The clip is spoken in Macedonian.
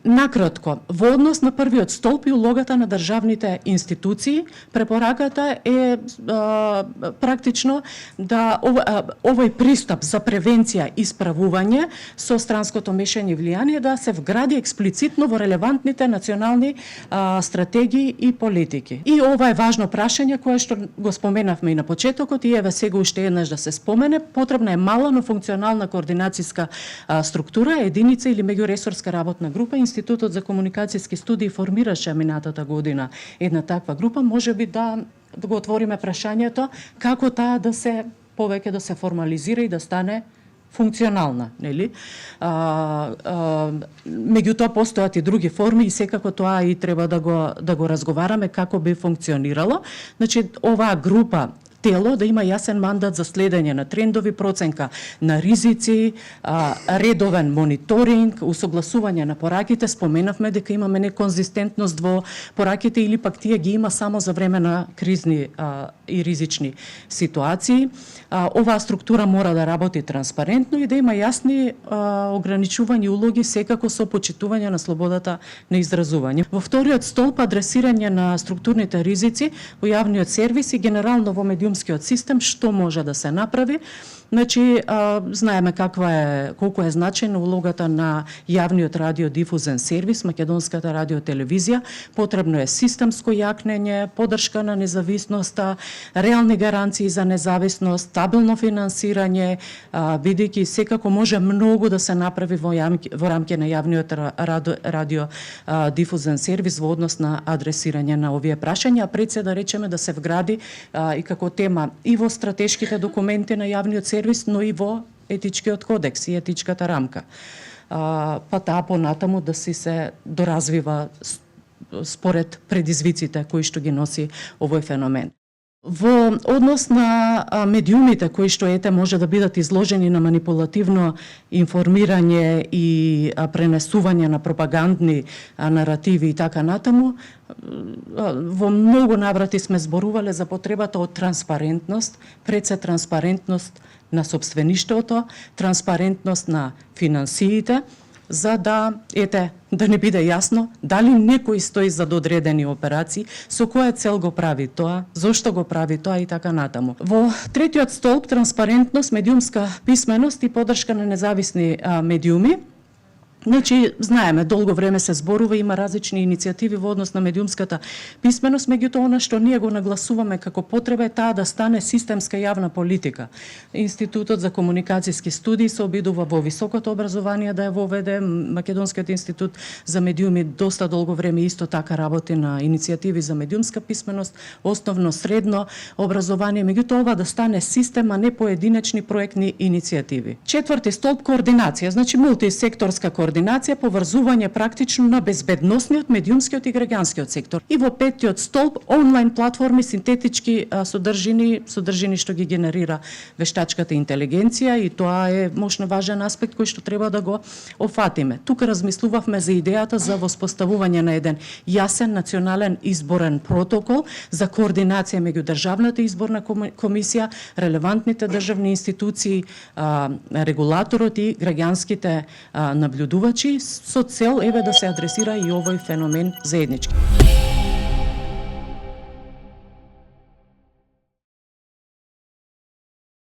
Накратко, во однос на првиот столб и улогата на државните институции, препораката е практично да овој пристап за превенција и справување со странското мешање и влијание да се вгради експлицитно во релевантните национални стратегии и политики. И ова е важно прашање кое што го споменавме и на почетокот и еве сега уште еднаш да се спомене, потребна е мала но функционална координацијска структура, единица или меѓуресорска работна група. Институтот за комуникацијски студии формираше минатата година една таква група, можеби да го отвориме прашањето како таа да се повеќе да се формализира и да стане функционална, нели? Меѓутоа постојат и други форми и секако тоа и треба да го разговараме како би функционирало. Значи оваа група тело да има јасен мандат за следење на трендови, проценка на ризици, редовен мониторинг, усогласување на пораките. Споменавме дека имаме неконзистентност во пораките или пак тие ги има само за време на кризни и ризични ситуации. Оваа структура мора да работи транспарентно и да има јасни ограничувања улоги, секако со почитување на слободата на изразување. Во вториот столб адресирање на структурните ризици во јавниот сервис и генерално во медиумскиот систем, што може да се направи. Значи, знаеме колку е значајна улогата на јавниот радиодифузен сервис, Македонската радиотелевизија. Потребно е системско јакнење, поддршка на независноста, реални гаранции за независност, стабилно финансирање, бидејќи секако може многу да се направи во рамки на јавниот радиодифузен сервис во однос на адресирање на овие прашања, а пред се да речеме да се вгради и како тема и во стратешките документи на јавниот сервис, но и во етичкиот кодекс и етичката рамка. Па таа понатаму да се доразвива според предизвиците кои што ги носи овој феномен. Во однос на медиумите кои што може да бидат изложени на манипулативно информирање и пренесување на пропагандни наративи и така натаму, во многу наврати сме зборувале за потребата од транспарентност, пред се транспарентност на сопствеништвото, транспарентност на финансиите, за да не биде јасно дали некој стои за одредени операции, со која цел го прави тоа, зошто го прави тоа и така натаму. Во третиот столб транспарентност, медиумска писменост и поддршка на независни медиуми. Значи, знаеме, долго време се зборува, има различни иницијативи во однос на медиумската писменост, меѓутоа она што ние го нагласуваме како потреба е таа да стане системска јавна политика. Институтот за комуникацијски студии се обидува во високото образование да ја воведе, Македонскиот институт за медиуми доста долго време исто така работи на иницијативи за медиумска писменост, основно средно образование, меѓутоа ова да стане систем, а не поединечни проектни иницијативи. Четврти столб координација, значи мултисекторска координација, поврзување практично на безбедносниот, медиумскиот и граѓанскиот сектор. И во петтиот столб онлайн платформи, синтетички содржини што ги генерира вештачката интелигенција и тоа е мощно важен аспект кој што треба да го офатиме. Тука размислувавме за идејата за воспоставување на еден јасен национален изборен протокол за координација меѓу државната изборна комисија, релевантните државни институции, регулаторот и граѓанските наблюдувачи со цел да се адресира и овој феномен заеднички.